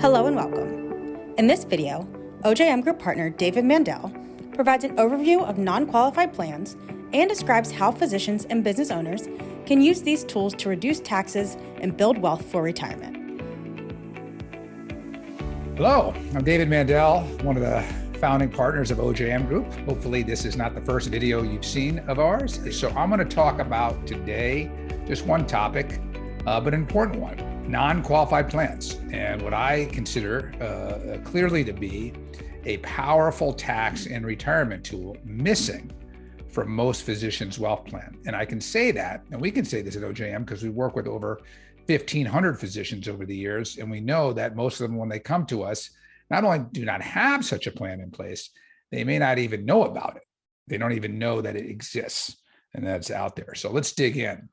Hello and welcome. In this video, OJM Group partner David Mandell provides an overview of non-qualified plans and describes how physicians and business owners can use these tools to reduce taxes and build wealth for retirement. Hello, I'm David Mandell, one of the founding partners of OJM Group. Hopefully this is not the first video you've seen of ours. So I'm going to talk about today just one topic, but an important one. Non-qualified plans, and what I consider clearly to be a powerful tax and retirement tool missing from most physicians' wealth plan. And I can say that, and we can say this at OJM because we work with over 1,500 physicians over the years, and we know that most of them, when they come to us, not only do not have such a plan in place, they may not even know about it. They don't even know that it exists and that it's out there. So let's dig in.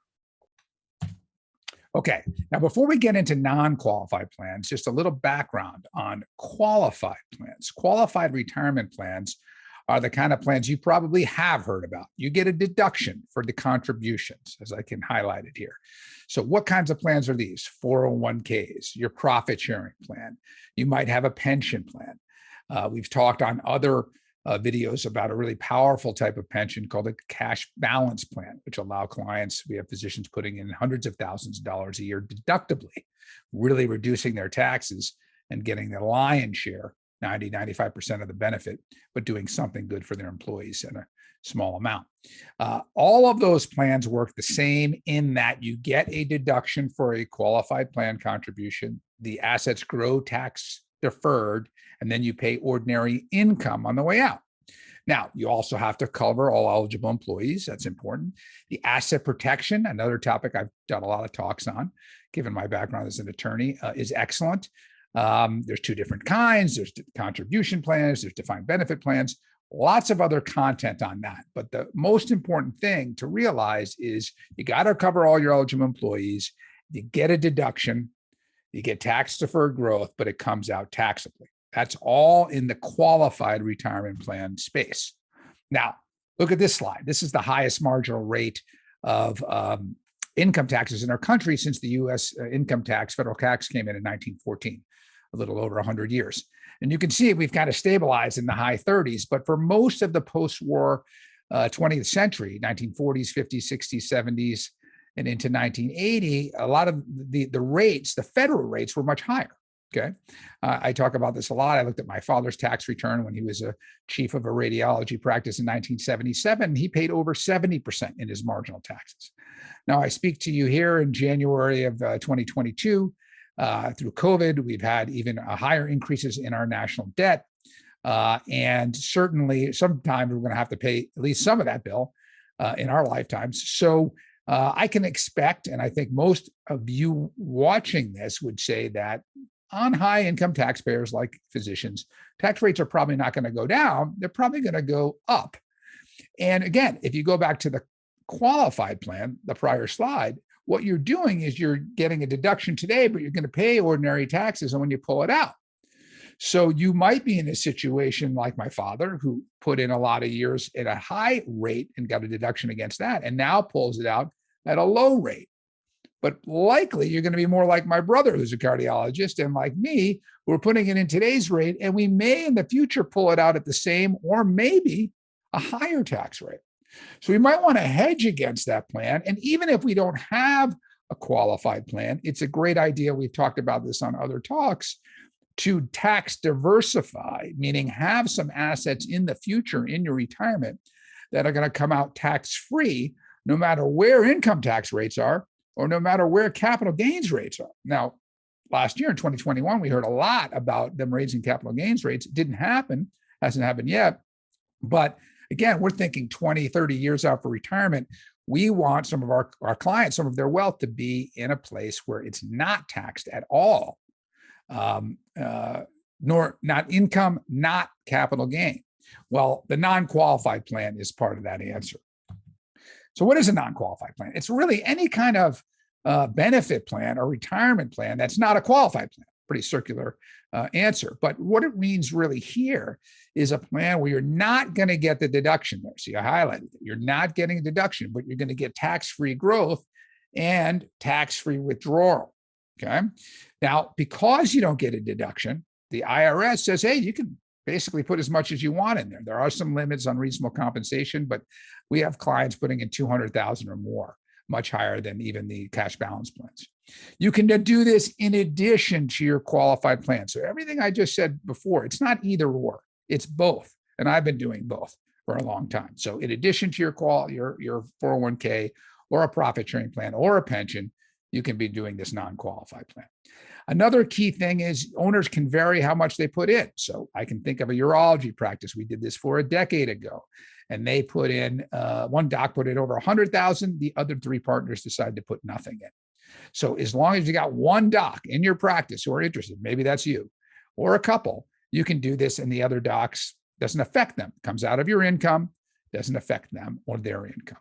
Okay, now before we get into non-qualified plans, just a little background on qualified plans. Qualified retirement plans are the kind of plans you probably have heard about. You get a deduction for the contributions, as I can highlight it here. So what kinds of plans are these? 401ks, your profit sharing plan. You might have a pension plan. We've talked on other videos about a really powerful type of pension called a cash balance plan, which allow clients, we have physicians putting in hundreds of thousands of dollars a year deductibly, really reducing their taxes and getting the lion's share, 95% of the benefit, but doing something good for their employees in a small amount. All of those plans work the same in that you get a deduction for a qualified plan contribution. The assets grow tax deferred, and then you pay ordinary income on the way out. Now, you also have to cover all eligible employees. That's important. The asset protection, another topic I've done a lot of talks on, given my background as an attorney, is excellent. There's two different kinds. There's contribution plans, there's defined benefit plans, lots of other content on that. But the most important thing to realize is you got to cover all your eligible employees. You get a deduction. You get tax deferred growth, but it comes out taxably. That's all in the qualified retirement plan space. Now, look at this slide. This is the highest marginal rate of income taxes in our country since the U.S. Income tax, federal tax came in 1914, a little over 100 years. And you can see we've kind of stabilized in the high 30s, but for most of the post-war 20th century, 1940s, 50s, 60s, 70s, and into 1980, a lot of the rates, the federal rates were much higher, okay? I talk about this a lot. I looked at my father's tax return when he was a chief of a radiology practice in 1977. He paid over 70% in his marginal taxes. Now, I speak to you here in January of 2022. Through COVID, we've had even higher increases in our national debt. And certainly, sometimes we're going to have to pay at least some of that bill in our lifetimes. So I can expect, and I think most of you watching this would say that on high income taxpayers like physicians, tax rates are probably not going to go down. They're probably going to go up. And again, if you go back to the qualified plan, the prior slide, what you're doing is you're getting a deduction today, but you're going to pay ordinary taxes when you pull it out. So you might be in a situation like my father, who put in a lot of years at a high rate and got a deduction against that, and now pulls it out at a low rate. But likely you're going to be more like my brother, who's a cardiologist, and like me, who are putting it in today's rate, and we may in the future pull it out at the same or maybe a higher tax rate. So we might want to hedge against that plan. And even if we don't have a qualified plan, it's a great idea. We've talked about this on other talks, to tax diversify, meaning have some assets in the future in your retirement that are going to come out tax-free, no matter where income tax rates are or no matter where capital gains rates are. Now, last year in 2021, we heard a lot about them raising capital gains rates. It didn't happen, hasn't happened yet. But again, we're thinking 20, 30 years out for retirement. We want some of our clients, some of their wealth to be in a place where it's not taxed at all. Nor not income, not capital gain. Well, the non-qualified plan is part of that answer. So what is a non-qualified plan? It's really any kind of benefit plan or retirement plan that's not a qualified plan. Pretty circular answer. But what it means really here is a plan where you're not going to get the deduction there. See, I highlighted it. You're not getting a deduction, but you're going to get tax-free growth and tax-free withdrawal. Okay. Now, because you don't get a deduction, the IRS says, hey, you can basically put as much as you want in there. There are some limits on reasonable compensation, but we have clients putting in 200,000 or more, much higher than even the cash balance plans. You can do this in addition to your qualified plan. So everything I just said before, it's not either or, it's both. And I've been doing both for a long time. So in addition to your 401k or a profit sharing plan or a pension, you can be doing this non-qualified plan. Another key thing is owners can vary how much they put in. So I can think of a urology practice. We did this for a decade ago, and they put in, one doc put in over 100,000. The other three partners decided to put nothing in. So as long as you got one doc in your practice who are interested, maybe that's you or a couple, you can do this, and the other docs doesn't affect them. It comes out of your income, doesn't affect them or their income.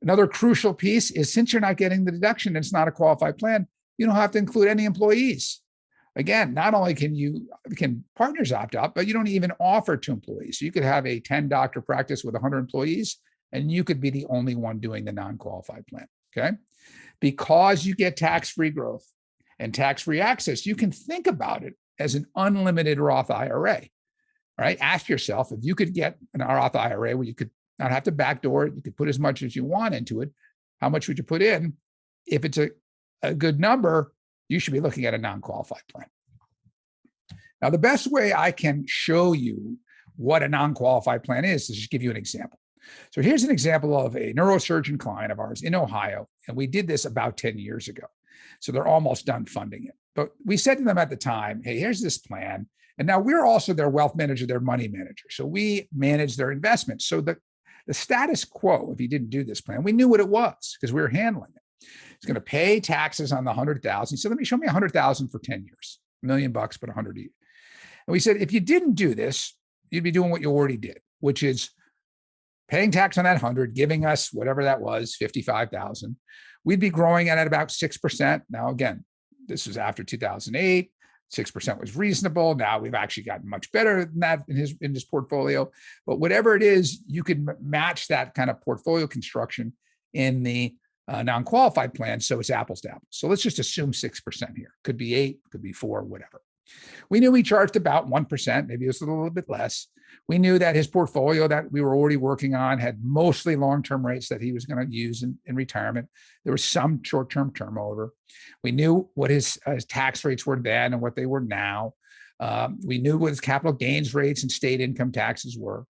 Another crucial piece is, since you're not getting the deduction, and it's not a qualified plan, you don't have to include any employees. Again, not only can partners opt out, but you don't even offer to employees. So you could have a 10 doctor practice with 100 employees, and you could be the only one doing the non-qualified plan. Okay. Because you get tax-free growth and tax-free access, you can think about it as an unlimited Roth IRA. Right? Ask yourself, if you could get an Roth IRA where you could not have to backdoor it, you could put as much as you want into it, how much would you put in? If it's a good number, you should be looking at a non-qualified plan. Now, the best way I can show you what a non-qualified plan is just give you an example. So here's an example of a neurosurgeon client of ours in Ohio, and we did this about 10 years ago. So they're almost done funding it. But we said to them at the time, hey, here's this plan. And now we're also their wealth manager, their money manager. So we manage their investments. So the status quo, if he didn't do this plan, we knew what it was because we were handling it. He's going to pay taxes on the 100,000. He said, let me show me 100,000 for 10 years, $1 million, but 100 a year. And we said, if you didn't do this, you'd be doing what you already did, which is paying tax on that 100, giving us whatever that was, 55,000. We'd be growing at about 6%. Now, again, this was after 2008. 6% was reasonable. Now we've actually gotten much better than that in his portfolio. But whatever it is, you can match that kind of portfolio construction in the non-qualified plan. So it's apples to apples. So let's just assume 6% here. Could be 8, could be 4, whatever. We knew we charged about 1%, maybe it was a little bit less. We knew that his portfolio that we were already working on had mostly long-term rates that he was going to use in retirement. There was some short-term turnover. We knew what his tax rates were then and what they were now. We knew what his capital gains rates and state income taxes were.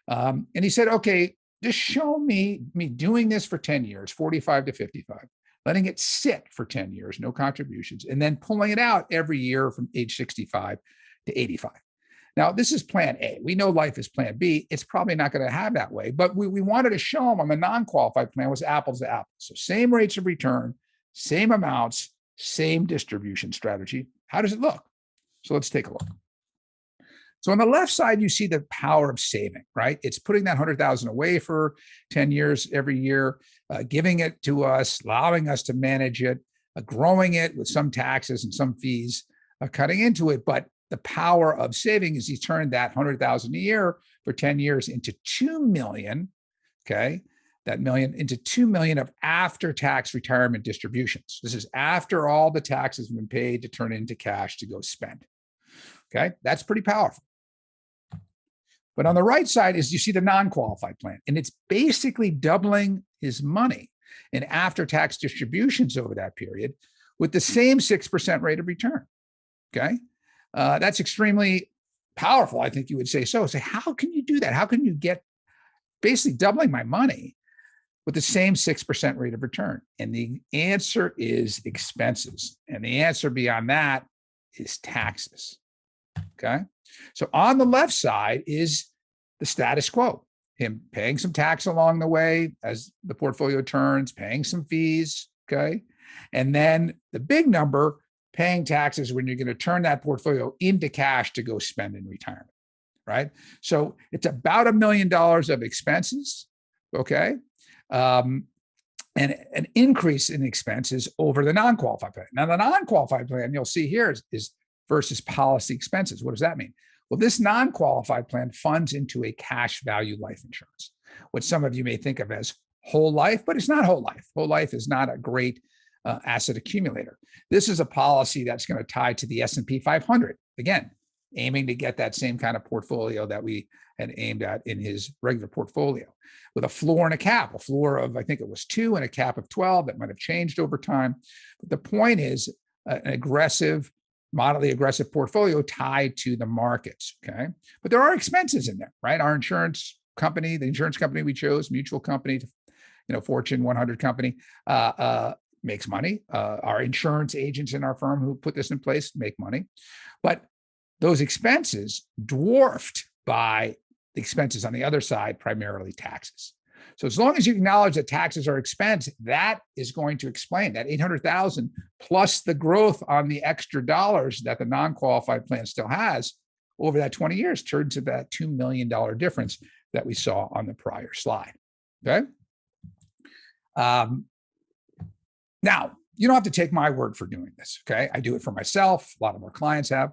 And he said, okay, just show me doing this for 10 years, 45 to 55. Letting it sit for 10 years, no contributions, and then pulling it out every year from age 65 to 85. Now, this is plan A. We know life is plan B. It's probably not going to have that way, but we wanted to show them on the non-qualified plan was apples to apples. So same rates of return, same amounts, same distribution strategy. How does it look? So let's take a look. So on the left side, you see the power of saving, right? It's putting that 100,000 away for 10 years every year, giving it to us, allowing us to manage it, growing it with some taxes and some fees, cutting into it. But the power of saving is he turned that 100,000 a year for 10 years into 2 million, okay? That million into 2 million of after-tax retirement distributions. This is after all the taxes have been paid to turn into cash to go spend. Okay, that's pretty powerful. But on the right side is you see the non-qualified plan, and it's basically doubling his money in after-tax distributions over that period with the same 6% rate of return. Okay, that's extremely powerful. I think you would say so. So how can you do that? How can you get basically doubling my money with the same 6% rate of return? And the answer is expenses. And the answer beyond that is taxes. Okay. So on the left side is the status quo, him paying some tax along the way as the portfolio turns, paying some fees. Okay. And then the big number, paying taxes when you're going to turn that portfolio into cash to go spend in retirement. Right. So it's about $1 million of expenses. Okay. And an increase in expenses over the non-qualified plan. Now, the non-qualified plan you'll see here is versus policy expenses. What does that mean? Well, this non-qualified plan funds into a cash value life insurance, what some of you may think of as whole life, but it's not whole life. Whole life is not a great asset accumulator. This is a policy that's going to tie to the S&P 500. Again, aiming to get that same kind of portfolio that we had aimed at in his regular portfolio, with a floor and a cap, a floor of, I think it was 2 and a cap of 12. That might have changed over time. But the point is an aggressive, moderately aggressive portfolio tied to the markets, okay? But there are expenses in there, right? Our insurance company, the insurance company we chose, mutual company, Fortune 100 company, makes money. Our insurance agents in our firm who put this in place make money. But those expenses dwarfed by the expenses on the other side, primarily taxes. So as long as you acknowledge that taxes are expense, that is going to explain that $800,000 plus the growth on the extra dollars that the non-qualified plan still has over that 20 years turns to that $2 million difference that we saw on the prior slide. Okay. Now, you don't have to take my word for doing this. Okay. I do it for myself. A lot of our clients have.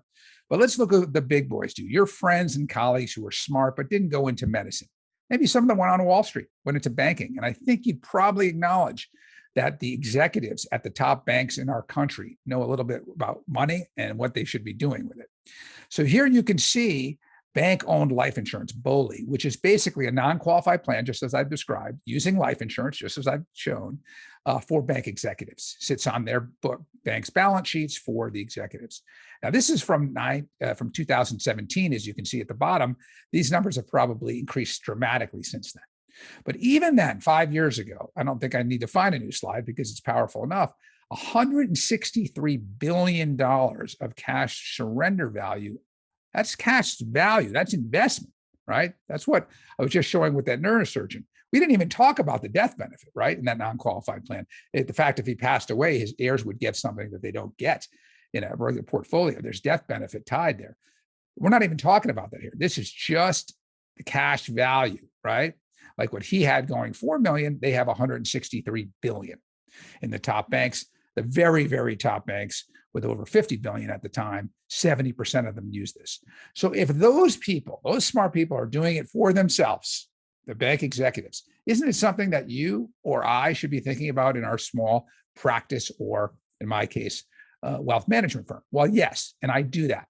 But let's look at what the big boys do. Your friends and colleagues who are smart but didn't go into medicine. Maybe some of them went on Wall Street, went into banking. And I think you'd probably acknowledge that the executives at the top banks in our country know a little bit about money and what they should be doing with it. So here you can see bank-owned life insurance, BOLI, which is basically a non-qualified plan, just as I've described, using life insurance, just as I've shown, for bank executives. Sits on their bank's balance sheets for the executives. Now, this is from 2017, as you can see at the bottom. These numbers have probably increased dramatically since then. But even then, 5 years ago, I don't think I need to find a new slide because it's powerful enough, $163 billion of cash surrender value. That's cash value. That's investment, right? That's what I was just showing with that neurosurgeon. We didn't even talk about the death benefit, right? In that non-qualified plan. The fact if he passed away, his heirs would get something that they don't get in a regular portfolio. There's death benefit tied there. We're not even talking about that here. This is just the cash value, right? Like what he had going 4 million, they have 163 billion. In the top banks, the very, very top banks with over 50 billion at the time, 70% of them use this. So if those people, those smart people are doing it for themselves, the bank executives, isn't it something that you or I should be thinking about in our small practice or, in my case, wealth management firm? Well, yes, and I do that.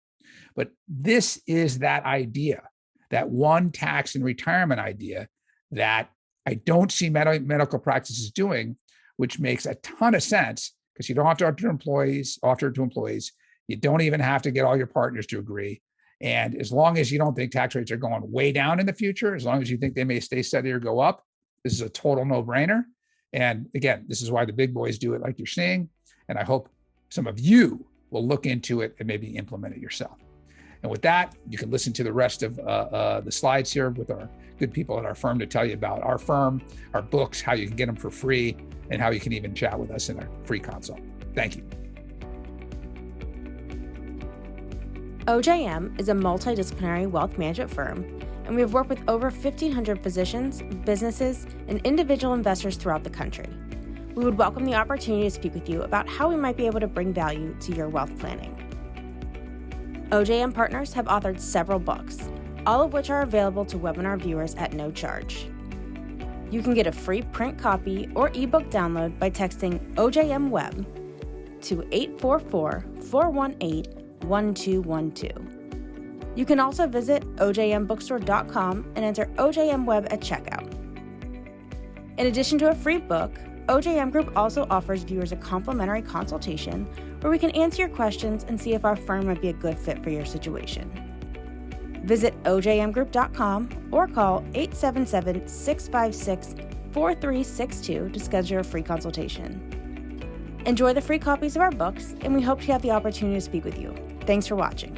But this is that idea, that one tax and retirement idea that I don't see medical practices doing, which makes a ton of sense because you don't have to offer to employees. You don't even have to get all your partners to agree. And as long as you don't think tax rates are going way down in the future, as long as you think they may stay steady or go up, this is a total no-brainer. And again, this is why the big boys do it like you're seeing. And I hope some of you will look into it and maybe implement it yourself. And with that, you can listen to the rest of the slides here with our good people at our firm to tell you about our firm, our books, how you can get them for free, and how you can even chat with us in a free consult. Thank you. OJM is a multidisciplinary wealth management firm, and we have worked with over 1,500 physicians, businesses, and individual investors throughout the country. We would welcome the opportunity to speak with you about how we might be able to bring value to your wealth planning. OJM partners have authored several books, all of which are available to webinar viewers at no charge. You can get a free print copy or ebook download by texting OJM Web to 844-418-1212. You can also visit ojmbookstore.com and enter OJM Web at checkout. In addition to a free book, OJM Group also offers viewers a complimentary consultation where we can answer your questions and see if our firm might be a good fit for your situation. Visit ojmgroup.com or call 877-656-4362 to schedule a free consultation. Enjoy the free copies of our books, and we hope to have the opportunity to speak with you. Thanks for watching.